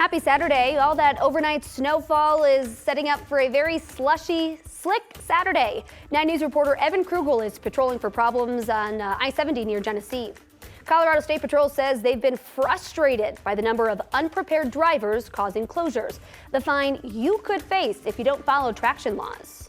Happy Saturday. All that overnight snowfall is setting up for a very slushy, slick Saturday. 9 News reporter Evan Krugel is patrolling for problems on I-70 near Genesee. Colorado State Patrol says they've been frustrated by the number of unprepared drivers causing closures. The fine you could face if you don't follow traction laws.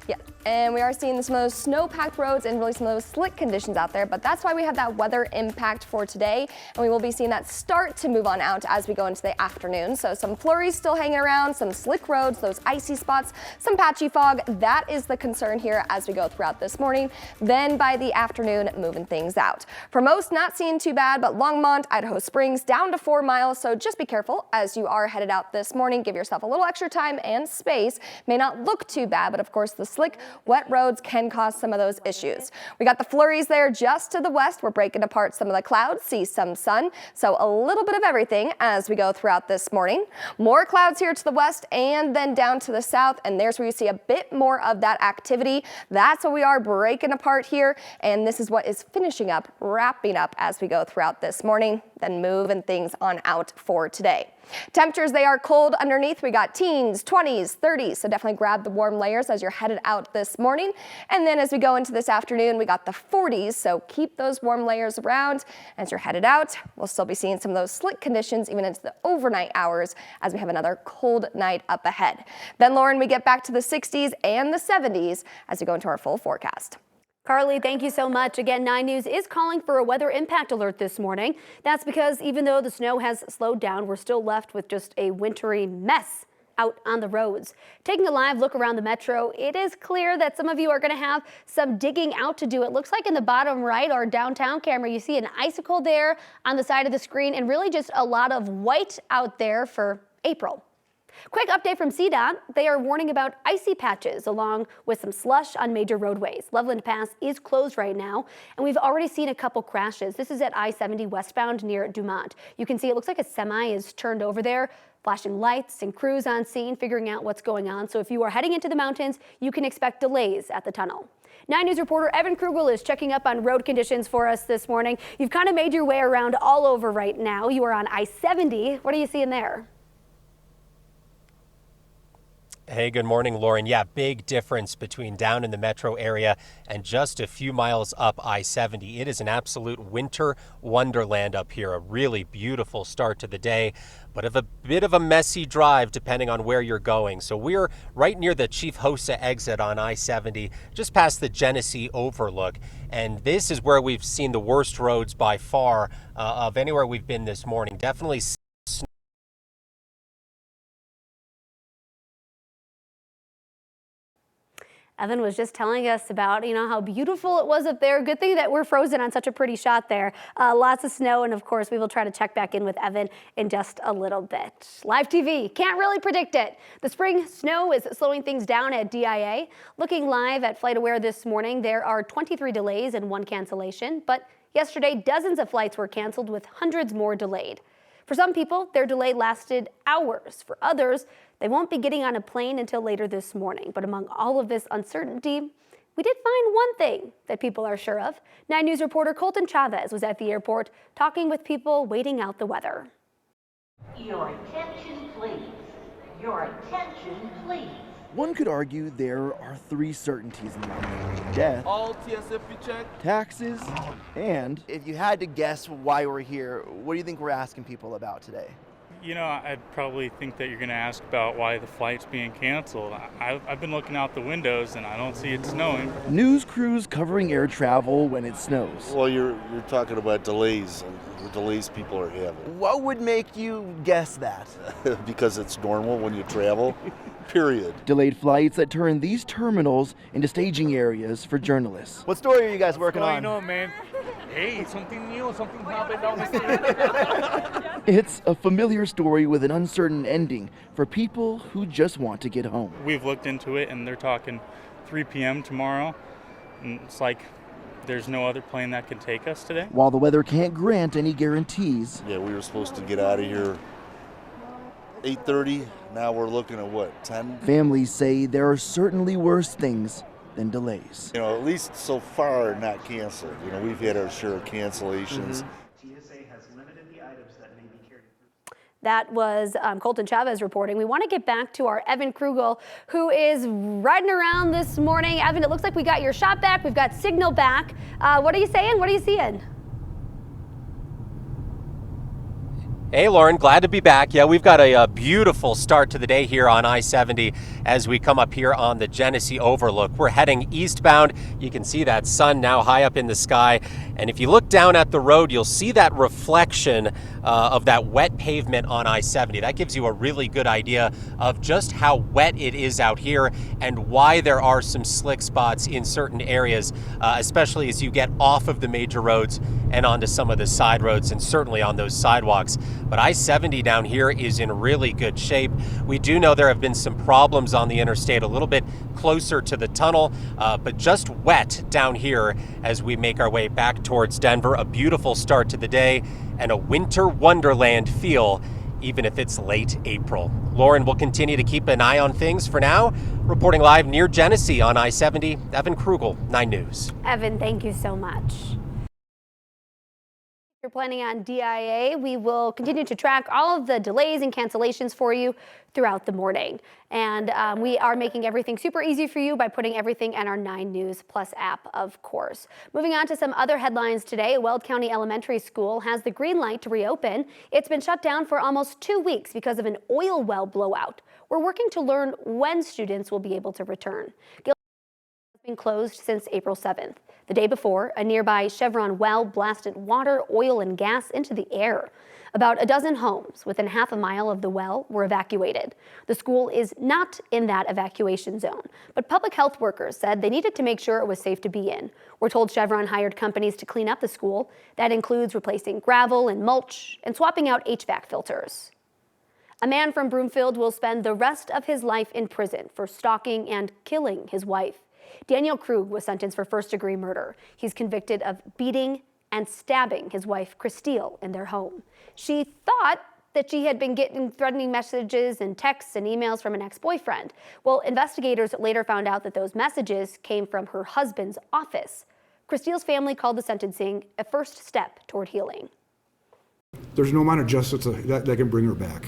Yeah, and we are seeing some of those snow-packed roads and really some of those slick conditions out there, but that's why we have that weather impact for today, and we will be seeing that start to move on out as we go into the afternoon. So some flurries still hanging around, some slick roads, those icy spots, some patchy fog. That is the concern here as we go throughout this morning. Then by the afternoon, moving things out. For most, not seeing too bad, but Longmont, Idaho Springs, down to 4 miles, so just be careful as you are headed out this morning. Give yourself a little extra time and space. May not look too bad, but of course the slick, wet roads can cause some of those issues. We got the flurries there just to the west. We're breaking apart some of the clouds, see some sun. So a little bit of everything as we go throughout this morning. More clouds here to the west and then down to the south. And there's where you see a bit more of that activity. That's what we are breaking apart here. And this is what is finishing up, wrapping up as we go throughout this morning, then moving things on out for today. Temperatures, they are cold underneath. We got teens, 20s, 30s, so definitely grab the warm layers as you're headed out this morning. And then as we go into this afternoon, we got the 40s, so keep those warm layers around as you're headed out. We'll still be seeing some of those slick conditions even into the overnight hours as we have another cold night up ahead. Then, Lauren, we get back to the 60s and the 70s as we go into our full forecast. Carly, thank you so much. Again, 9 News is calling for a weather impact alert this morning. That's because even though the snow has slowed down, we're still left with just a wintry mess out on the roads. Taking a live look around the metro, it is clear that some of you are going to have some digging out to do. It looks like in the bottom right, our downtown camera, you see an icicle there on the side of the screen and really just a lot of white out there for April. Quick update from CDOT. They are warning about icy patches along with some slush on major roadways. Loveland Pass is closed right now, and we've already seen a couple crashes. This is at I-70 westbound near Dumont. You can see it looks like a semi is turned over there, flashing lights and crews on scene figuring out what's going on. So if you are heading into the mountains, you can expect delays at the tunnel. 9 News reporter Evan Krugel is checking up on road conditions for us this morning. You've kind of made your way around all over right now. You are on I-70. What are you seeing there? Hey, good morning, Lauren. Yeah, big difference between down in the metro area and just a few miles up I-70. It is an absolute winter wonderland up here. A really beautiful start to the day, but a bit of a messy drive depending on where you're going. So we're right near the Chief KUSA exit on I-70, just past the Genesee overlook. And this is where we've seen the worst roads by far of anywhere we've been this morning. Definitely Evan was just telling us about, how beautiful it was up there. Good thing that we're frozen on such a pretty shot there. Lots of snow, and of course, we will try to check back in with Evan in just a little bit. Live TV, can't really predict it. The spring snow is slowing things down at DIA. Looking live at FlightAware this morning, there are 23 delays and 1 cancellation, but yesterday, dozens of flights were canceled with hundreds more delayed. For some people, their delay lasted hours. For others, they won't be getting on a plane until later this morning. But among all of this uncertainty, we did find one thing that people are sure of. 9 News reporter Colton Chavez was at the airport talking with people waiting out the weather. Your attention, please. Your attention, please. One could argue there are 3 certainties in life: death, all TSFP check, taxes, and... If you had to guess why we're here, what do you think we're asking people about today? I'd probably think that you're going to ask about why the flight's being canceled. I've been looking out the windows and I don't see it snowing. News crews covering air travel when it snows. Well, you're talking about delays, the delays people are having. What would make you guess that? Because it's normal when you travel, period. Delayed flights that turn these terminals into staging areas for journalists. What story are you guys working on? I know, man. Hey, something new, something happened down the street. It's a familiar story with an uncertain ending for people who just want to get home. We've looked into it and they're talking 3 p.m. tomorrow. And it's like there's no other plane that can take us today. While the weather can't grant any guarantees. Yeah, we were supposed to get out of here 8:30. Now we're looking at what, 10? Families say there are certainly worse things than delays. At least so far not canceled. We've had our share of cancellations. That was Colton Chavez reporting. We want to get back to our Evan Krugel, who is riding around this morning. Evan, it looks like we got your shot back. We've got signal back. What are you saying? What are you seeing? Hey, Lauren, glad to be back. Yeah, we've got a beautiful start to the day here on I-70 as we come up here on the Genesee Overlook. We're heading eastbound. You can see that sun now high up in the sky. And if you look down at the road, you'll see that reflection of that wet pavement on I-70. That gives you a really good idea of just how wet it is out here and why there are some slick spots in certain areas, especially as you get off of the major roads and onto some of the side roads and certainly on those sidewalks. But I-70 down here is in really good shape. We do know there have been some problems on the interstate a little bit closer to the tunnel, but just wet down here as we make our way back towards Denver. A beautiful start to the day and a winter wonderland feel, even if it's late April. Lauren will continue to keep an eye on things. For now, reporting live near Genesee on I-70, Evan Krugel, 9 News. Evan, thank you so much. If you're planning on DIA, we will continue to track all of the delays and cancellations for you throughout the morning. And we are making everything super easy for you by putting everything in our 9 News Plus app, of course. Moving on to some other headlines today, Weld County Elementary School has the green light to reopen. It's been shut down for almost 2 weeks because of an oil well blowout. We're working to learn when students will be able to return. Has been closed since April 7th. The day before, a nearby Chevron well blasted water, oil, and gas into the air. About a dozen homes within half a mile of the well were evacuated. The school is not in that evacuation zone, but public health workers said they needed to make sure it was safe to be in. We're told Chevron hired companies to clean up the school. That includes replacing gravel and mulch and swapping out HVAC filters. A man from Broomfield will spend the rest of his life in prison for stalking and killing his wife. Daniel Krug was sentenced for first-degree murder. He's convicted of beating and stabbing his wife, Christine, in their home. She thought that she had been getting threatening messages and texts and emails from an ex-boyfriend. Well, investigators later found out that those messages came from her husband's office. Christine's family called the sentencing a first step toward healing. There's no amount of justice that can bring her back.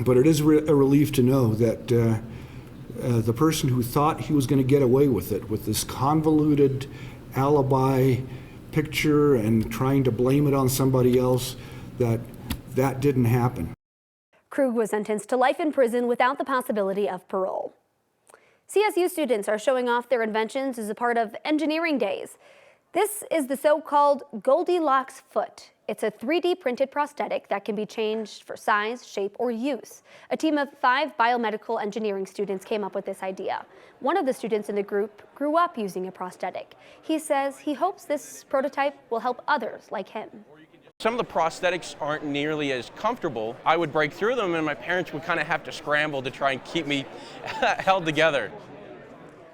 But it is a relief to know that the person who thought he was going to get away with it, with this convoluted alibi picture and trying to blame it on somebody else, that didn't happen. Krug was sentenced to life in prison without the possibility of parole. CSU students are showing off their inventions as a part of Engineering Days. This is the so-called Goldilocks foot. It's a 3D printed prosthetic that can be changed for size, shape, or use. A team of 5 biomedical engineering students came up with this idea. One of the students in the group grew up using a prosthetic. He says he hopes this prototype will help others like him. Some of the prosthetics aren't nearly as comfortable. I would break through them and my parents would kind of have to scramble to try and keep me held together.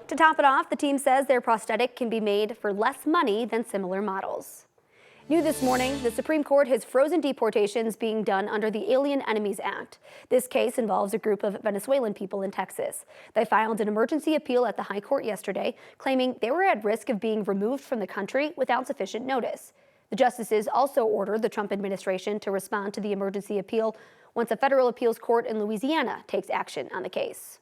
To top it off, the team says their prosthetic can be made for less money than similar models. New this morning, the Supreme Court has frozen deportations being done under the Alien Enemies Act. This case involves a group of Venezuelan people in Texas. They filed an emergency appeal at the High Court yesterday, claiming they were at risk of being removed from the country without sufficient notice. The justices also ordered the Trump administration to respond to the emergency appeal once a federal appeals court in Louisiana takes action on the case.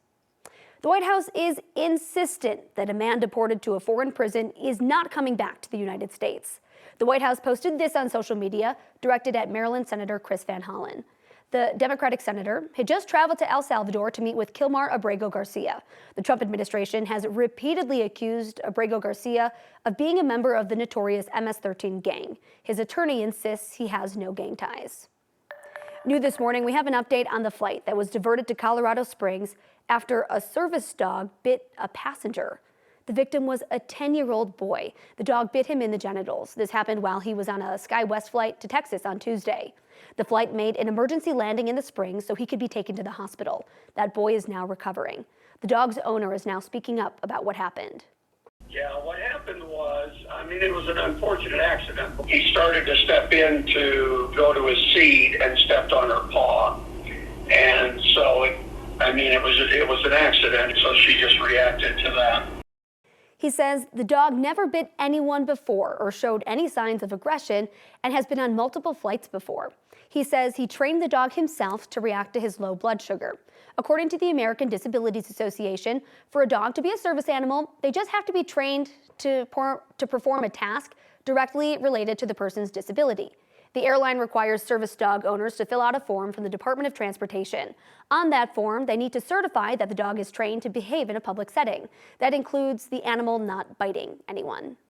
The White House is insistent that a man deported to a foreign prison is not coming back to the United States. The White House posted this on social media, directed at Maryland Senator Chris Van Hollen. The Democratic senator had just traveled to El Salvador to meet with Kilmar Abrego Garcia. The Trump administration has repeatedly accused Abrego Garcia of being a member of the notorious MS-13 gang. His attorney insists he has no gang ties. New this morning, we have an update on the flight that was diverted to Colorado Springs after a service dog bit a passenger. The victim was a 10-year-old boy. The dog bit him in the genitals. This happened while he was on a SkyWest flight to Texas on Tuesday. The flight made an emergency landing in the Springs so he could be taken to the hospital. That boy is now recovering. The dog's owner is now speaking up about what happened. Yeah, what happened was, it was an unfortunate accident. He started to step in to go to his seat and stepped on her paw. And so, it was an accident, so she just reacted to that. He says the dog never bit anyone before or showed any signs of aggression and has been on multiple flights before. He says he trained the dog himself to react to his low blood sugar. According to the American Disabilities Association, for a dog to be a service animal, they just have to be trained to perform a task directly related to the person's disability. The airline requires service dog owners to fill out a form from the Department of Transportation. On that form, they need to certify that the dog is trained to behave in a public setting. That includes the animal not biting anyone.